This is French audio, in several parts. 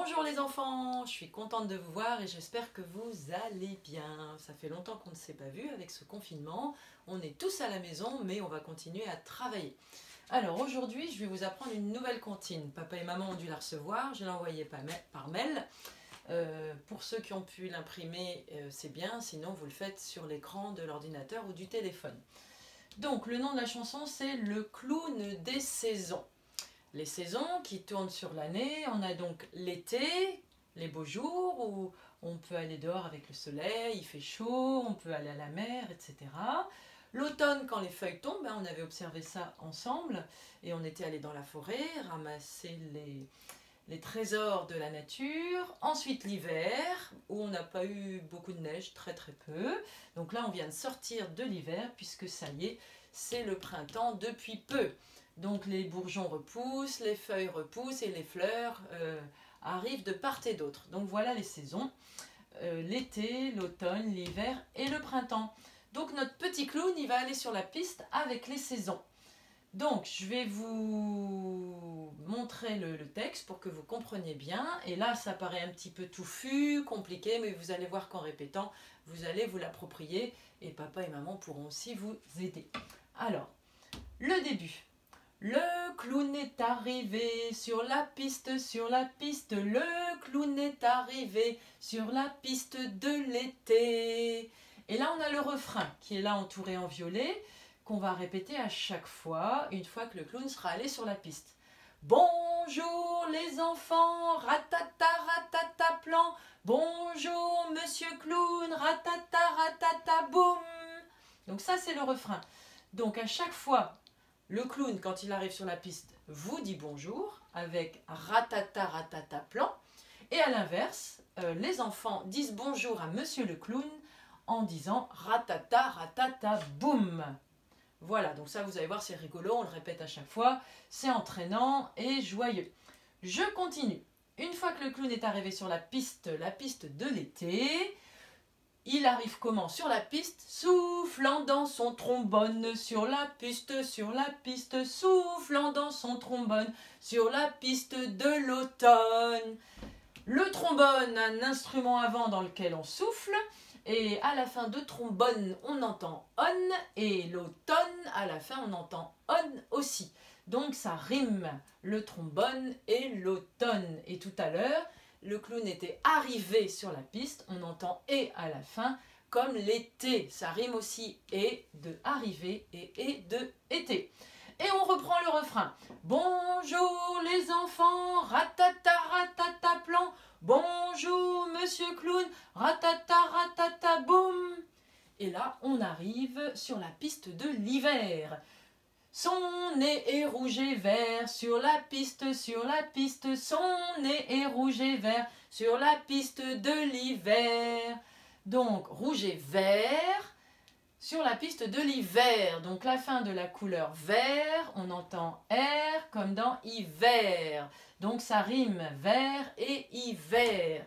Bonjour les enfants, je suis contente de vous voir et j'espère que vous allez bien. Ça fait longtemps qu'on ne s'est pas vu avec ce confinement. On est tous à la maison mais on va continuer à travailler. Alors aujourd'hui je vais vous apprendre une nouvelle comptine. Papa et maman ont dû la recevoir, je l'ai envoyée par mail. Pour ceux qui ont pu l'imprimer, c'est bien, sinon vous le faites sur l'écran de l'ordinateur ou du téléphone. Donc le nom de la chanson c'est Le clown des saisons. Les saisons qui tournent sur l'année, on a donc l'été, les beaux jours où on peut aller dehors avec le soleil, il fait chaud, on peut aller à la mer, etc. L'automne, quand les feuilles tombent, on avait observé ça ensemble et on était allé dans la forêt ramasser les trésors de la nature. Ensuite l'hiver, où on n'a pas eu beaucoup de neige, très peu. Donc là on vient de sortir de l'hiver puisque ça y est, c'est le printemps depuis peu. Donc les bourgeons repoussent, les feuilles repoussent et les fleurs arrivent de part et d'autre. Donc voilà les saisons, l'été, l'automne, l'hiver et le printemps. Donc notre petit clown, il va aller sur la piste avec les saisons. Donc je vais vous montrer le texte pour que vous compreniez bien. Et là ça paraît un petit peu touffu, compliqué, mais vous allez voir qu'en répétant, vous allez vous l'approprier et papa et maman pourront aussi vous aider. Alors, le début. Le clown est arrivé sur la piste, le clown est arrivé sur la piste de l'été. Et là on a le refrain qui est là entouré en violet, qu'on va répéter à chaque fois, une fois que le clown sera allé sur la piste. Bonjour les enfants, ratata ratata plan. Bonjour monsieur clown, ratata ratata boum. Donc ça c'est le refrain. Donc à chaque fois, le clown, quand il arrive sur la piste, vous dit bonjour avec ratata ratata plan. Et à l'inverse, les enfants disent bonjour à monsieur le clown en disant ratata ratata boum. Voilà, donc ça vous allez voir, c'est rigolo, on le répète à chaque fois, c'est entraînant et joyeux. Je continue. Une fois que le clown est arrivé sur la piste de l'été, il arrive comment sur la piste? Soufflant dans son trombone sur la piste, soufflant dans son trombone sur la piste de l'automne. Le trombone, un instrument à vent dans lequel on souffle, et à la fin de trombone, on entend on, et l'automne, à la fin, on entend on aussi. Donc ça rime, le trombone et l'automne. Et tout à l'heure, le clown était arrivé sur la piste, on entend et à la fin, comme l'été, ça rime aussi et de arriver et de été. Et on reprend le refrain. Bonjour les enfants, ratata ratata plan. Bonjour monsieur clown, ratata ratata boum. Et là, on arrive sur la piste de l'hiver. Son nez est rouge et vert sur la piste, son nez est rouge et vert sur la piste de l'hiver. Donc, rouge et vert sur la piste de l'hiver. Donc, la fin de la couleur vert, on entend R comme dans hiver. Donc, ça rime vert et hiver.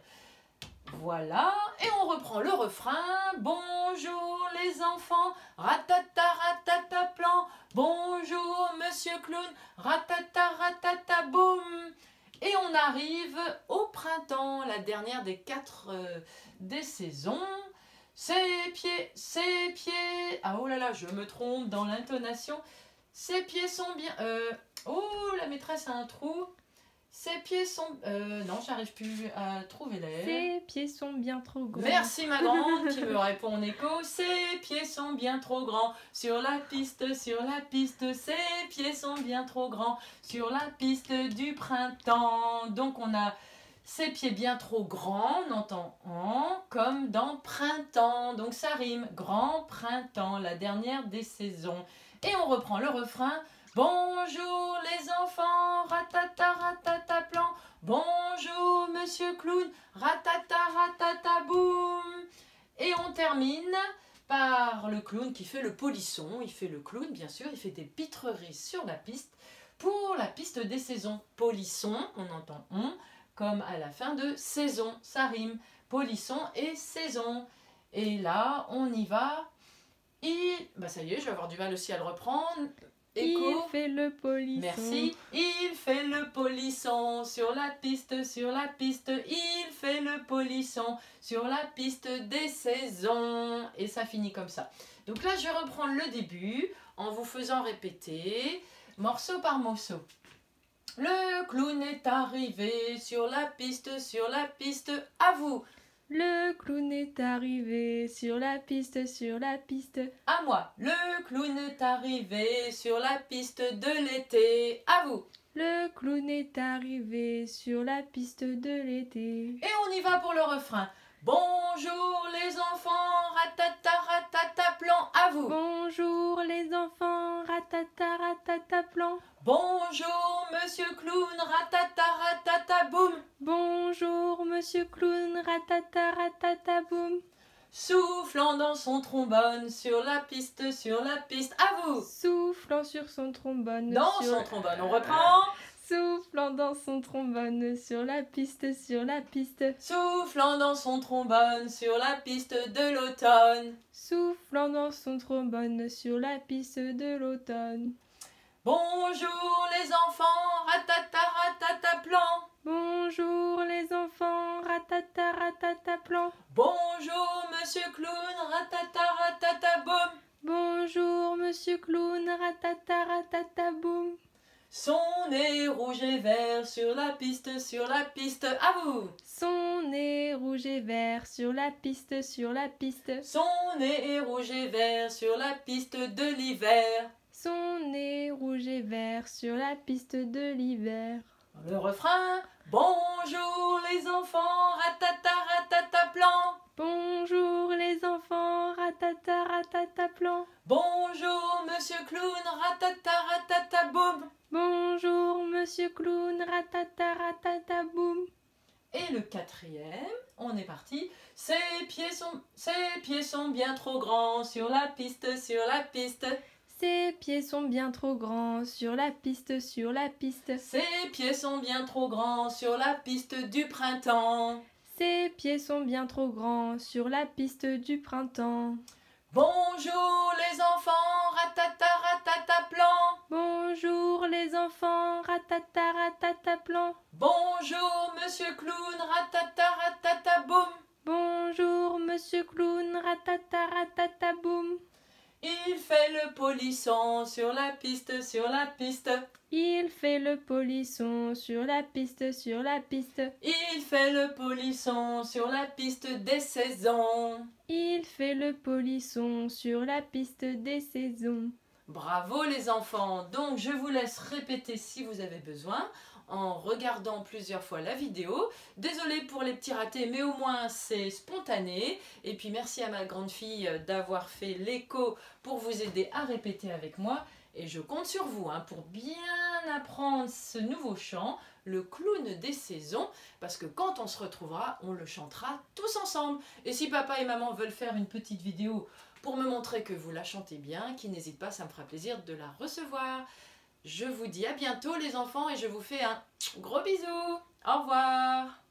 Voilà, et on reprend le refrain. Bonjour les enfants, ratata ratata plan. Bonjour monsieur clown, ratata ratata boum. Et on arrive au printemps, la dernière des 4 des saisons. Ses pieds, ah oh là là, je me trompe dans l'intonation. Ses pieds sont bien, oh la maîtresse a un trou. Ses pieds sont... non, j'arrive plus à trouver l'air. Ses pieds sont bien trop grands. Merci ma grande qui me répond en écho. Ses pieds sont bien trop grands. Sur la piste, ses pieds sont bien trop grands. Sur la piste du printemps. Donc on a ses pieds bien trop grands, on entend en comme dans printemps. Donc ça rime, grand printemps, la dernière des saisons. Et on reprend le refrain. Bonjour les enfants, ratata ratata plan. Bonjour monsieur clown, ratata ratata boum. Et on termine par le clown qui fait le polisson. Il fait le clown, bien sûr, il fait des pitreries sur la piste pour la piste des saisons. Polisson, on entend on, comme à la fin de saison, ça rime. Polisson et saison. Et là, on y va. Et bah ça y est, je vais avoir du mal aussi à le reprendre. Écho. Il fait le polisson. Merci. Il fait le polisson sur la piste, sur la piste. Il fait le polisson sur la piste des saisons. Et ça finit comme ça. Donc là, je vais reprendre le début en vous faisant répéter morceau par morceau. Le clown est arrivé sur la piste, à vous. Le clown est arrivé sur la piste, À moi. Le clown est arrivé sur la piste de l'été, à vous. Le clown est arrivé sur la piste de l'été. Et on y va pour le refrain. Bonjour les enfants, ratata ratata plan, à vous. Bonjour les enfants, ratata ratata plan. Bonjour monsieur clown, ratata ratata boum. Bonjour monsieur clown, ratata ratata boum. Soufflant dans son trombone sur la piste, à vous. Soufflant sur son trombone. Dans son trombone, on reprend. Soufflant dans son trombone sur la piste, Soufflant dans son trombone sur la piste de l'automne. Soufflant dans son trombone sur la piste de l'automne. Bonjour les enfants, ratata ratata plan. Bonjour les enfants, ratata ratata plan. Bonjour monsieur clown, ratata ratata boum. Bonjour monsieur clown, ratata ratata boum. Son nez rouge et vert sur la piste, à vous. Son nez rouge et vert sur la piste, Son nez est rouge et vert sur la piste de l'hiver. Son nez rouge et vert sur la piste de l'hiver. Le refrain. Bonjour les enfants, ratata ratata plan. Bonjour les enfants, ratata ratata plan. Bonjour monsieur clown, ratata ratata boum. Bonjour monsieur clown, ratata ratata boum. Et le quatrième, on est parti. Ses pieds sont bien trop grands sur la piste, Ses pieds sont bien trop grands sur la piste, Ses pieds sont bien trop grands sur la piste du printemps. Ses pieds sont bien trop grands sur la piste du printemps. Bonjour les enfants, ratata ratata plan. Bonjour les enfants, ratata ratata plan. Bonjour monsieur clown, ratata ratata boum. Bonjour monsieur clown, ratata ratata boum. Il fait le polisson sur la piste, Il fait le polisson sur la piste, Il fait le polisson sur la piste des saisons. Il fait le polisson sur la piste des saisons. Bravo les enfants. Donc je vous laisse répéter si vous avez besoin en regardant plusieurs fois la vidéo. Désolée pour les petits ratés, mais au moins c'est spontané. Et puis merci à ma grande fille d'avoir fait l'écho pour vous aider à répéter avec moi. Et je compte sur vous pour bien apprendre ce nouveau chant, le clown des saisons, parce que quand on se retrouvera, on le chantera tous ensemble. Et si papa et maman veulent faire une petite vidéo pour me montrer que vous la chantez bien, qu'ils n'hésitent pas, ça me fera plaisir de la recevoir. Je vous dis à bientôt les enfants et je vous fais un gros bisou. Au revoir.